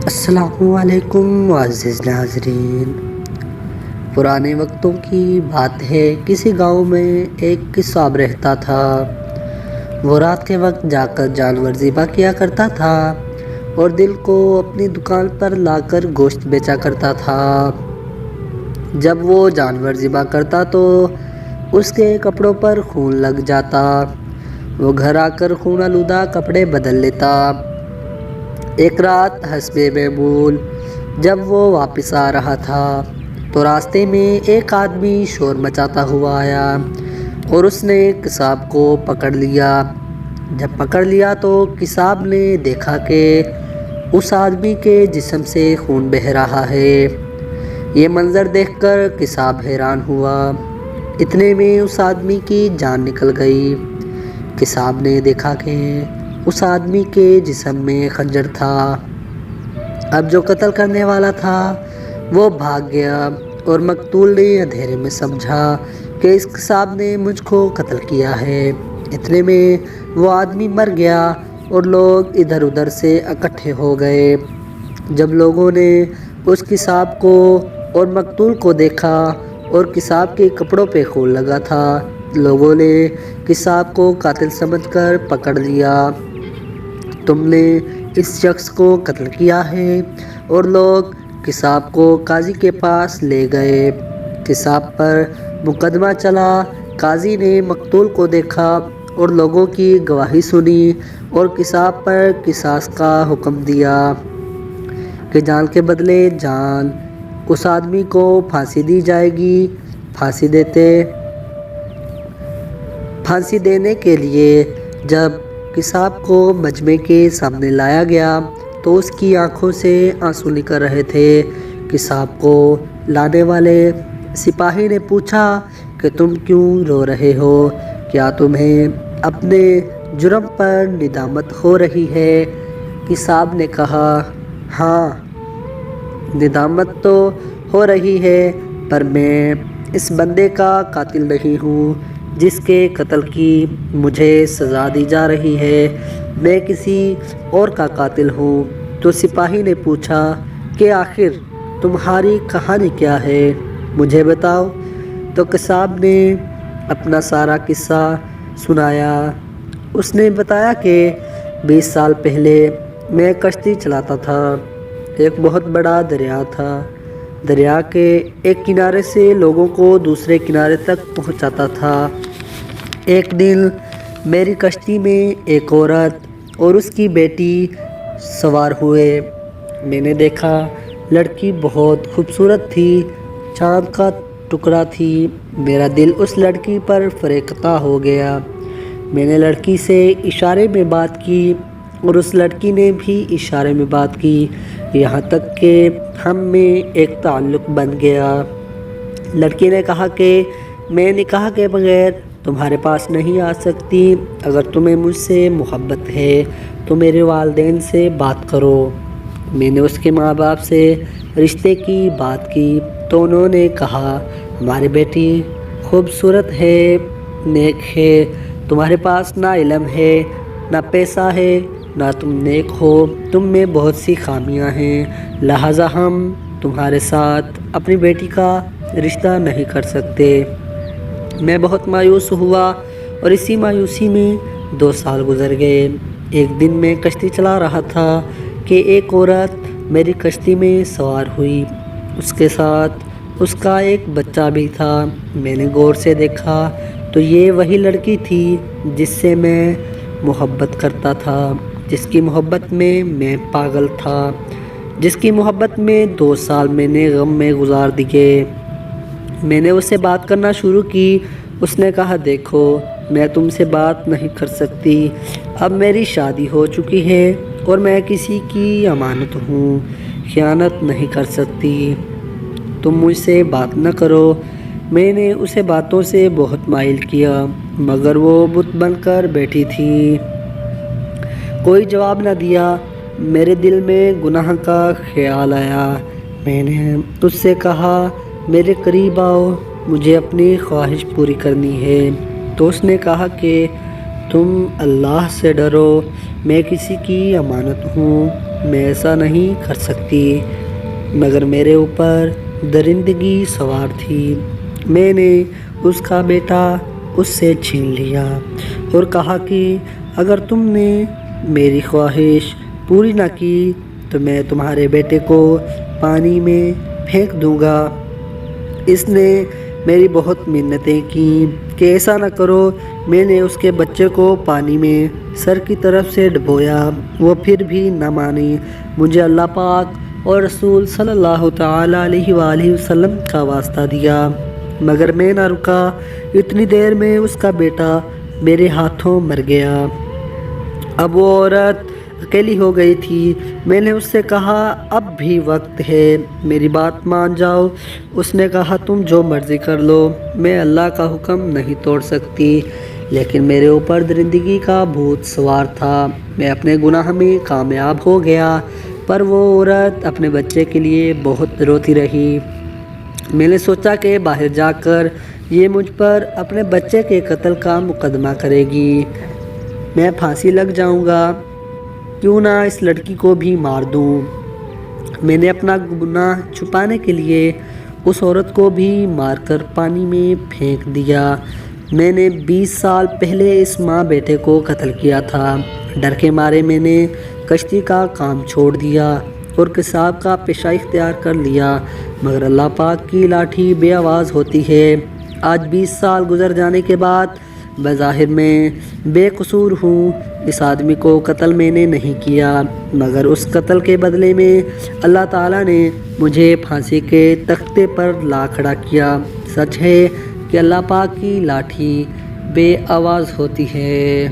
السلام علیکم معزز ناظرین۔ پرانے وقتوں کی بات ہے، کسی گاؤں میں ایک قصاب رہتا تھا۔ وہ رات کے وقت جا کر جانور ذبح کیا کرتا تھا اور دل کو اپنی دکان پر لا کر گوشت بیچا کرتا تھا۔ جب وہ جانور ذبح کرتا تو اس کے کپڑوں پر خون لگ جاتا۔ وہ گھر آ کر خون آلودہ کپڑے بدل لیتا۔ ایک رات حسب معمول جب وہ واپس آ رہا تھا تو راستے میں ایک آدمی شور مچاتا ہوا آیا اور اس نے قصاب کو پکڑ لیا۔ جب پکڑ لیا تو قصاب نے دیکھا کہ اس آدمی کے جسم سے خون بہہ رہا ہے۔ یہ منظر دیکھ کر قصاب حیران ہوا۔ اتنے میں اس آدمی کی جان نکل گئی۔ قصاب نے دیکھا کہ اس آدمی کے جسم میں خنجر تھا۔ اب جو قتل کرنے والا تھا وہ بھاگ گیا اور مقتول نے اندھیرے میں سمجھا کہ اس قصاب نے مجھ کو قتل کیا ہے۔ اتنے میں وہ آدمی مر گیا اور لوگ ادھر ادھر سے اکٹھے ہو گئے۔ جب لوگوں نے اس قصاب کو اور مقتول کو دیکھا اور قصاب کے کپڑوں پہ خون لگا تھا، لوگوں نے قصاب کو قاتل سمجھ کر پکڑ لیا۔ تم نے اس شخص کو قتل کیا ہے، اور لوگ قصاب کو قاضی کے پاس لے گئے۔ قصاب پر مقدمہ چلا۔ قاضی نے مقتول کو دیکھا اور لوگوں کی گواہی سنی اور قصاب پر قصاص کا حکم دیا کہ جان کے بدلے جان۔ اس آدمی کو پھانسی دی جائے گی۔ پھانسی دینے کے لیے جب قصاب کو مجمع کے سامنے لایا گیا تو اس کی آنکھوں سے آنسو نکل رہے تھے۔ قصاب کو لانے والے سپاہی نے پوچھا کہ تم کیوں رو رہے ہو؟ کیا تمہیں اپنے جرم پر ندامت ہو رہی ہے؟ قصاب نے کہا، ہاں، ندامت تو ہو رہی ہے، پر میں اس بندے کا قاتل نہیں ہوں جس کے قتل کی مجھے سزا دی جا رہی ہے، میں کسی اور کا قاتل ہوں۔ تو سپاہی نے پوچھا کہ آخر تمہاری کہانی کیا ہے، مجھے بتاؤ۔ تو قصاب نے اپنا سارا قصہ سنایا۔ اس نے بتایا کہ 20 سال پہلے میں کشتی چلاتا تھا۔ ایک بہت بڑا دریا تھا۔ دریا کے ایک کنارے سے لوگوں کو دوسرے کنارے تک پہنچاتا تھا۔ ایک دن میری کشتی میں ایک عورت اور اس کی بیٹی سوار ہوئے۔ میں نے دیکھا لڑکی بہت خوبصورت تھی، چاند کا ٹکڑا تھی۔ میرا دل اس لڑکی پر فریفتہ ہو گیا۔ میں نے لڑکی سے اشارے میں بات کی اور اس لڑکی نے بھی اشارے میں بات کی، یہاں تک کہ ہم میں ایک تعلق بن گیا۔ لڑکی نے کہا کہ میں نکاح کے بغیر تمہارے پاس نہیں آ سکتی۔ اگر تمہیں مجھ سے محبت ہے تو میرے والدین سے بات کرو۔ میں نے اس کے ماں باپ سے رشتے کی بات کی تو انہوں نے کہا، ہماری بیٹی خوبصورت ہے، نیک ہے، تمہارے پاس نہ علم ہے نہ پیسہ ہے، نہ تم نیک ہو، تم میں بہت سی خامیاں ہیں، لہٰذا ہم تمہارے ساتھ اپنی بیٹی کا رشتہ نہیں کر سکتے۔ میں بہت مایوس ہوا اور اسی مایوسی میں 2 سال گزر گئے۔ ایک دن میں کشتی چلا رہا تھا کہ ایک عورت میری کشتی میں سوار ہوئی۔ اس کے ساتھ اس کا ایک بچہ بھی تھا۔ میں نے غور سے دیکھا تو یہ وہی لڑکی تھی جس سے میں محبت کرتا تھا، جس کی محبت میں میں پاگل تھا، جس کی محبت میں 2 سال میں نے غم میں گزار دیے۔ میں نے اس سے بات کرنا شروع کی۔ اس نے کہا، دیکھو، میں تم سے بات نہیں کر سکتی، اب میری شادی ہو چکی ہے اور میں کسی کی امانت ہوں، خیانت نہیں کر سکتی، تم مجھ سے بات نہ کرو۔ میں نے اسے باتوں سے بہت مائل کیا مگر وہ بت بن کر بیٹھی تھی، کوئی جواب نہ دیا۔ میرے دل میں گناہ کا خیال آیا۔ میں نے اس سے کہا، میرے قریب آؤ، مجھے اپنی خواہش پوری کرنی ہے۔ تو اس نے کہا کہ تم اللہ سے ڈرو، میں کسی کی امانت ہوں، میں ایسا نہیں کر سکتی، مگر میرے اوپر درندگی سوار تھی۔ میں نے اس کا بیٹا اس سے چھین لیا اور کہا کہ اگر تم نے میری خواہش پوری نہ کی تو میں تمہارے بیٹے کو پانی میں پھینک دوں گا۔ اس نے میری بہت منتیں کیں کہ ایسا نہ کرو۔ میں نے اس کے بچے کو پانی میں سر کی طرف سے ڈبویا، وہ پھر بھی نہ مانی۔ مجھے اللہ پاک اور رسول صلی اللہ تعالیٰ علیہ وآلہ وسلم کا واسطہ دیا، مگر میں نہ رکا۔ اتنی دیر میں اس کا بیٹا میرے ہاتھوں مر گیا۔ اب وہ عورت اکیلی ہو گئی تھی۔ میں نے اس سے کہا اب بھی وقت ہے، میری بات مان جاؤ۔ اس نے کہا تم جو مرضی کر لو، میں اللہ کا حکم نہیں توڑ سکتی، لیکن میرے اوپر درندگی کا بھوت سوار تھا۔ میں اپنے گناہ میں کامیاب ہو گیا، پر وہ عورت اپنے بچے کے لیے بہت روتی رہی۔ میں نے سوچا کہ باہر جا کر یہ مجھ پر اپنے بچے کے قتل کا مقدمہ کرے گی، میں پھانسی لگ جاؤں گا، کیوں نہ اس لڑکی کو بھی مار دوں۔ میں نے اپنا گناہ چھپانے کے لیے اس عورت کو بھی مار کر پانی میں پھینک دیا۔ میں نے 20 سال پہلے اس ماں بیٹے کو قتل کیا تھا۔ ڈر کے مارے میں نے کشتی کا کام چھوڑ دیا اور قصاب کا پیشہ اختیار کر لیا، مگر اللہ پاک کی لاٹھی بے آواز ہوتی ہے۔ آج 20 سال گزر جانے کے بعد بظاہر میں بے قصور ہوں۔ اس آدمی کو قتل میں نے نہیں کیا، مگر اس قتل کے بدلے میں اللہ تعالیٰ نے مجھے پھانسی کے تختے پر لا کھڑا کیا۔ سچ ہے کہ اللہ پاک کی لاٹھی بے آواز ہوتی ہے۔